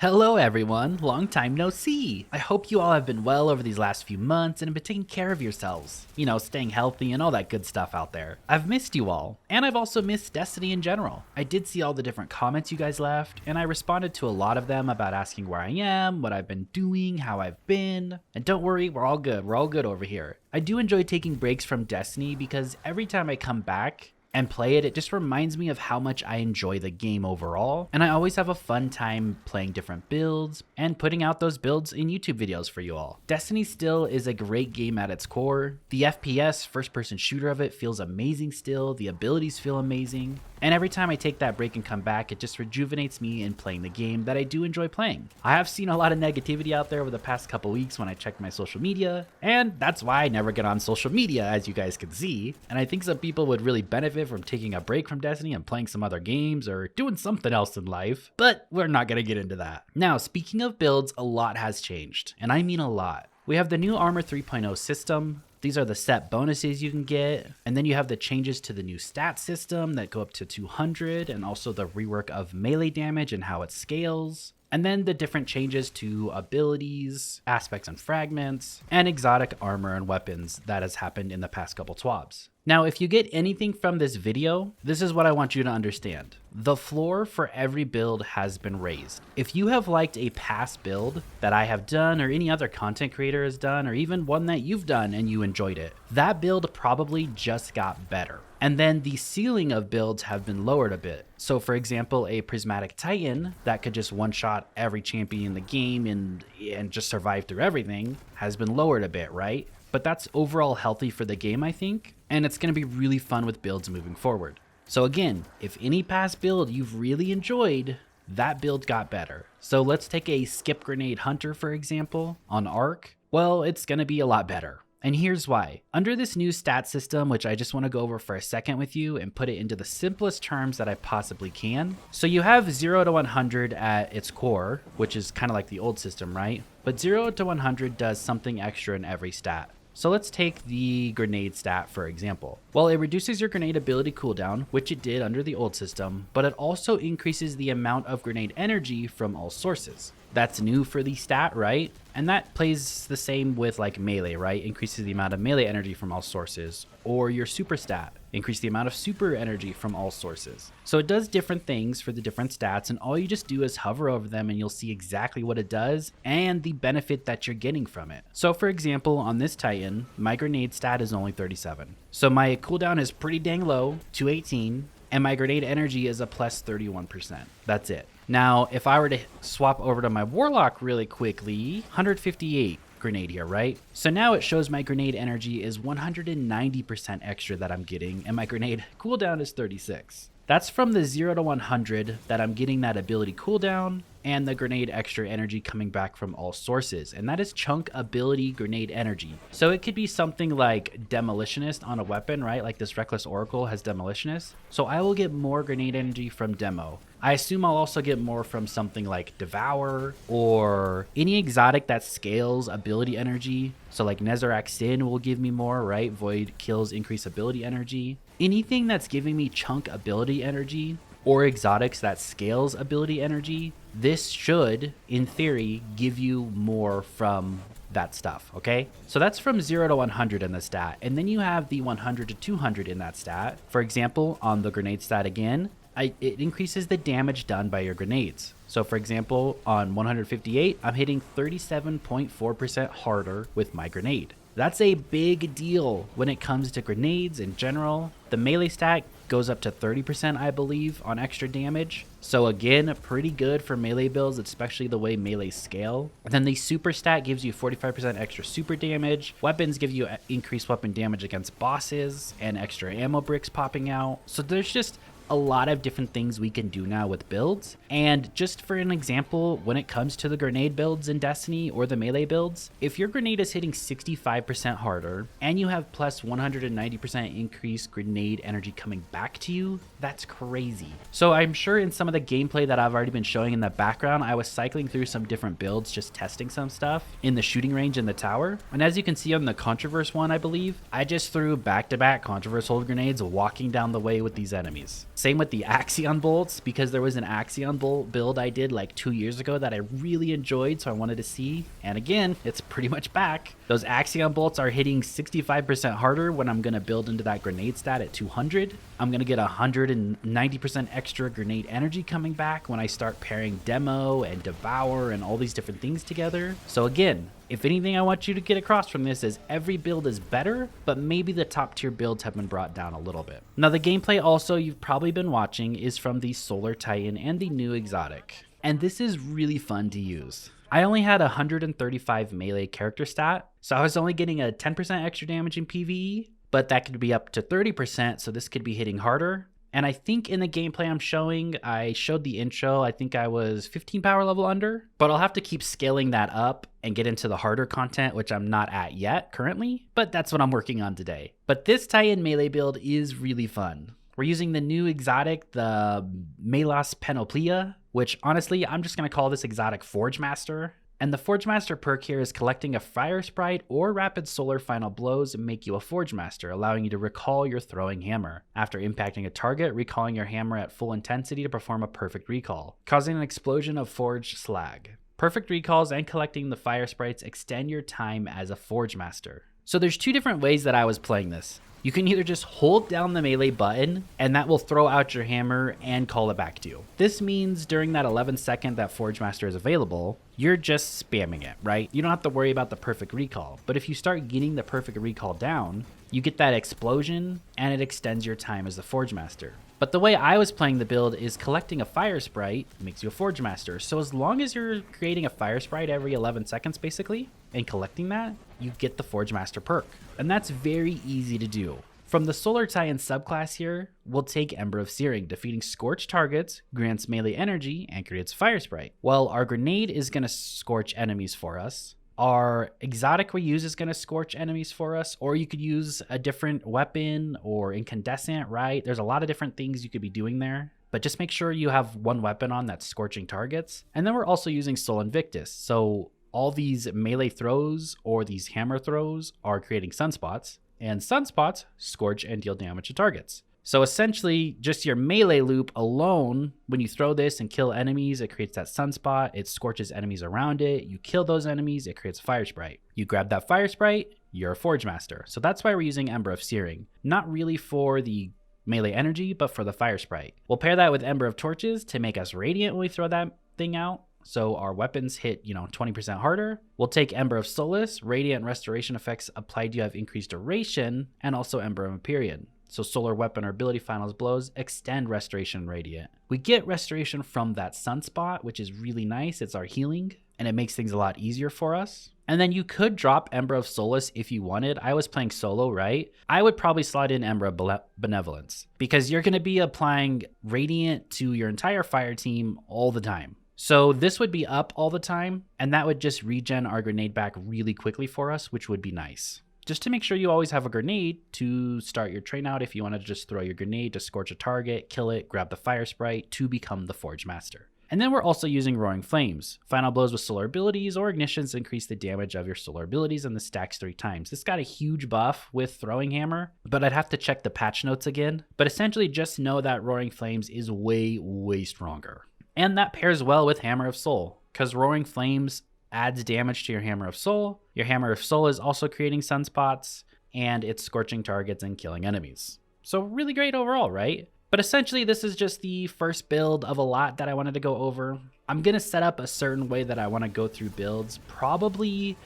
Hello everyone, long time no see. I hope you all have been well over these last few months and have been taking care of yourselves. You know, staying healthy and all that good stuff out there. I've missed you all, and I've also missed Destiny in general. I did see all the different comments you guys left, and I responded to a lot of them about asking where I am, what I've been doing, how I've been. And don't worry, we're all good over here. I do enjoy taking breaks from Destiny because every time I come back and play it, it just reminds me of how much I enjoy the game overall, and I always have a fun time playing different builds and putting out those builds in YouTube videos for you all. Destiny still is a great game at its core. The FPS, first-person shooter of it feels amazing still, the abilities feel amazing, and every time I take that break and come back, it just rejuvenates me in playing the game that I do enjoy playing. I have seen a lot of negativity out there over the past couple weeks when I checked my social media, and that's why I never get on social media, as you guys can see, and I think some people would really benefit from taking a break from Destiny and playing some other games or doing something else in life, but we're not going to get into that. Now, speaking of builds, a lot has changed, and I mean a lot. We have the new Armor 3.0 system. These are the set bonuses you can get, and then you have the changes to the new stat system that go up to 200, and also the rework of melee damage and how it scales. And then the different changes to abilities, aspects and fragments, and exotic armor and weapons that has happened in the past couple TWABs. Now, if you get anything from this video, this is what I want you to understand. The floor for every build has been raised. If you have liked a past build that I have done or any other content creator has done, or even one that you've done and you enjoyed it, that build probably just got better. And then the ceiling of builds have been lowered a bit. So for example, a Prismatic Titan that could just one-shot every champion in the game and just survive through everything has been lowered a bit, right? But that's overall healthy for the game, I think, and it's going to be really fun with builds moving forward. So again, if any past build you've really enjoyed, that build got better. So let's take a Skip Grenade Hunter, for example, on Arc. Well, it's going to be a lot better. And here's why. Under this new stat system, which I just want to go over for a second with you and put it into the simplest terms that I possibly can. So you have 0 to 100 at its core, which is kind of like the old system, right? But 0 to 100 does something extra in every stat. So let's take the grenade stat for example. Well, it reduces your grenade ability cooldown, which it did under the old system, but it also increases the amount of grenade energy from all sources. That's new for the stat, right? And that plays the same with like melee, right? Increases the amount of melee energy from all sources. Or your super stat, increase the amount of super energy from all sources. So it does different things for the different stats, and all you just do is hover over them and you'll see exactly what it does and the benefit that you're getting from it. So for example, on this Titan, my grenade stat is only 37. So my cooldown is pretty dang low, 218, and my grenade energy is a plus 31%. That's it. Now, if I were to swap over to my Warlock really quickly, 158 grenade here, right? So now it shows my grenade energy is 190% extra that I'm getting, and my grenade cooldown is 36. That's from the 0 to 100 that I'm getting that ability cooldown and the grenade extra energy coming back from all sources. And that is chunk ability grenade energy. So it could be something like Demolitionist on a weapon, right? Like this Reckless Oracle has Demolitionist. So I will get more grenade energy from Demo. I assume I'll also get more from something like Devour or any exotic that scales ability energy. So like Nezarec Sin will give me more, right? Void kills increase ability energy. Anything that's giving me chunk ability energy or exotics that scales ability energy, this should, in theory, give you more from that stuff, okay? So that's from 0 to 100 in the stat. And then you have the 100 to 200 in that stat. For example, on the grenade stat again, it increases the damage done by your grenades. So for example, on 158, I'm hitting 37.4% harder with my grenade. That's a big deal when it comes to grenades in general. The melee stat goes up to 30%, I believe, on extra damage. So again, pretty good for melee builds, especially the way melee scale. And then the super stat gives you 45% extra super damage. Weapons give you increased weapon damage against bosses and extra ammo bricks popping out. So there's just a lot of different things we can do now with builds. And just for an example, when it comes to the grenade builds in Destiny or the melee builds, if your grenade is hitting 65% harder and you have plus 190% increased grenade energy coming back to you, that's crazy. So I'm sure in some of the gameplay that I've already been showing in the background, I was cycling through some different builds, just testing some stuff in the shooting range in the tower. And as you can see on the Controverse one, I believe, I just threw back-to-back Controverse hold grenades walking down the way with these enemies. Same with the Axion bolts, because there was an Axion bolt build I did like 2 years ago that I really enjoyed, so I wanted to see. And again, it's pretty much back. Those Axion bolts are hitting 65% harder when I'm going to build into that grenade stat at 200. I'm going to get 190% extra grenade energy coming back when I start pairing Demo and Devour and all these different things together. So again, if anything I want you to get across from this is every build is better, but maybe the top tier builds have been brought down a little bit. Now the gameplay also you've probably been watching is from the Solar Titan and the new exotic. And this is really fun to use. I only had 135 melee character stat, so I was only getting a 10% extra damage in PvE, but that could be up to 30%, so this could be hitting harder. And I think in the gameplay I'm showing, I showed the intro, I think I was 15 power level under, but I'll have to keep scaling that up and get into the harder content, which I'm not at yet currently, but that's what I'm working on today. But this Titan melee build is really fun. We're using the new exotic, the Melas Panoplia, which honestly, I'm just gonna call this exotic Forge Master. And the Forge Master perk here is collecting a Fire Sprite or Rapid Solar Final Blows and make you a Forge Master, allowing you to recall your throwing hammer. After impacting a target, recalling your hammer at full intensity to perform a perfect recall, causing an explosion of forged slag. Perfect recalls and collecting the Fire Sprites extend your time as a Forge Master. So there's two different ways that I was playing this. You can either just hold down the melee button and that will throw out your hammer and call it back to you. This means during that 11 second that Forge Master is available, you're just spamming it, right? You don't have to worry about the perfect recall. But if you start getting the perfect recall down, you get that explosion and it extends your time as the Forge Master. But the way I was playing the build is collecting a Fire Sprite makes you a Forge Master. So as long as you're creating a Fire Sprite every 11 seconds basically, and collecting that, you get the Forge Master perk. And that's very easy to do. From the Solar Titan subclass here, we'll take Ember of Searing. Defeating scorched targets grants melee energy and creates Fire Sprite. Well, our grenade is going to scorch enemies for us. Our exotic we use is going to scorch enemies for us, or you could use a different weapon or incandescent, right? There's a lot of different things you could be doing there, but just make sure you have one weapon on that's scorching targets. And then we're also using Sol Invictus. So all these melee throws or these hammer throws are creating sunspots, and sunspots scorch and deal damage to targets. So essentially, just your melee loop alone, when you throw this and kill enemies, it creates that sunspot, it scorches enemies around it, you kill those enemies, it creates Fire Sprite. You grab that Fire Sprite, you're a Forge Master. So that's why we're using Ember of Searing. Not really for the melee energy, but for the Fire Sprite. We'll pair that with Ember of Torches to make us radiant when we throw that thing out. So our weapons hit, 20% harder. We'll take Ember of Solace, Radiant and Restoration effects applied, you have increased duration, and also Ember of Empyrean. So solar weapon or ability finals blows extend Restoration and Radiant. We get Restoration from that sunspot, which is really nice. It's our healing, and it makes things a lot easier for us. And then you could drop Ember of Solace if you wanted. I was playing solo, right? I would probably slide in Ember of Benevolence, because you're going to be applying Radiant to your entire fire team all the time. So this would be up all the time, and that would just regen our grenade back really quickly for us, which would be nice. Just to make sure you always have a grenade to start your train out if you want to just throw your grenade to scorch a target, kill it, grab the Fire Sprite to become the Forge Master. And then we're also using Roaring Flames. Final blows with solar abilities or ignitions increase the damage of your solar abilities and the stacks 3 times. This got a huge buff with Throwing Hammer, but I'd have to check the patch notes again. But essentially just know that Roaring Flames is way, way stronger. And that pairs well with Hammer of Soul, because Roaring Flames adds damage to your Hammer of Soul. Your Hammer of Soul is also creating sunspots, and it's scorching targets and killing enemies. So really great overall, right? But essentially, this is just the first build of a lot that I wanted to go over. I'm going to set up a certain way that I want to go through builds. Probably,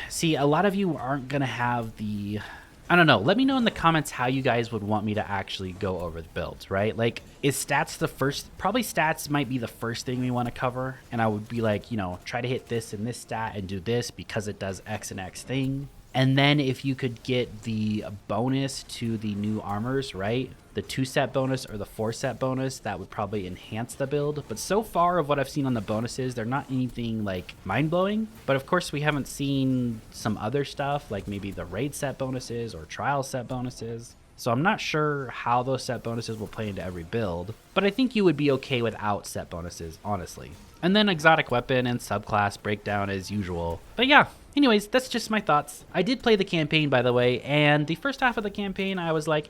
see, a lot of you aren't going to have the... I don't know. Let me know in the comments how you guys would want me to actually go over the builds, right? Like, is stats the first? Probably stats might be the first thing we want to cover. And I would be like, try to hit this and this stat and do this because it does X and X thing. And then if you could get the bonus to the new armors, right? The 2-set bonus or the 4-set bonus, that would probably enhance the build. But so far of what I've seen on the bonuses, they're not anything like mind-blowing. But of course, we haven't seen some other stuff like maybe the raid set bonuses or trial set bonuses. So I'm not sure how those set bonuses will play into every build, but I think you would be okay without set bonuses, honestly. And then exotic weapon and subclass breakdown as usual. But yeah, anyways, that's just my thoughts. I did play the campaign, by the way, and the first half of the campaign, I was like,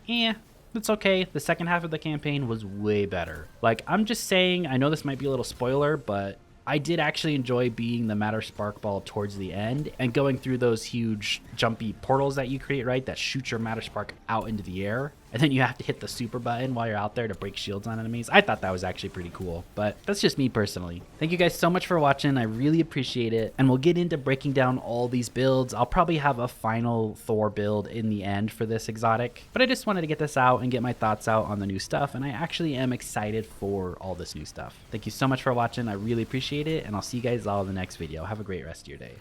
It's okay. The second half of the campaign was way better. Like, I'm just saying, I know this might be a little spoiler, but I did actually enjoy being the Matter Sparkball towards the end and going through those huge jumpy portals that you create, right? That shoot your Matter Spark out into the air. And then you have to hit the super button while you're out there to break shields on enemies. I thought that was actually pretty cool, but that's just me personally. Thank you guys so much for watching. I really appreciate it. And we'll get into breaking down all these builds. I'll probably have a final Thor build in the end for this exotic, but I just wanted to get this out and get my thoughts out on the new stuff. And I actually am excited for all this new stuff. Thank you so much for watching. I really appreciate it. And I'll see you guys all in the next video. Have a great rest of your day.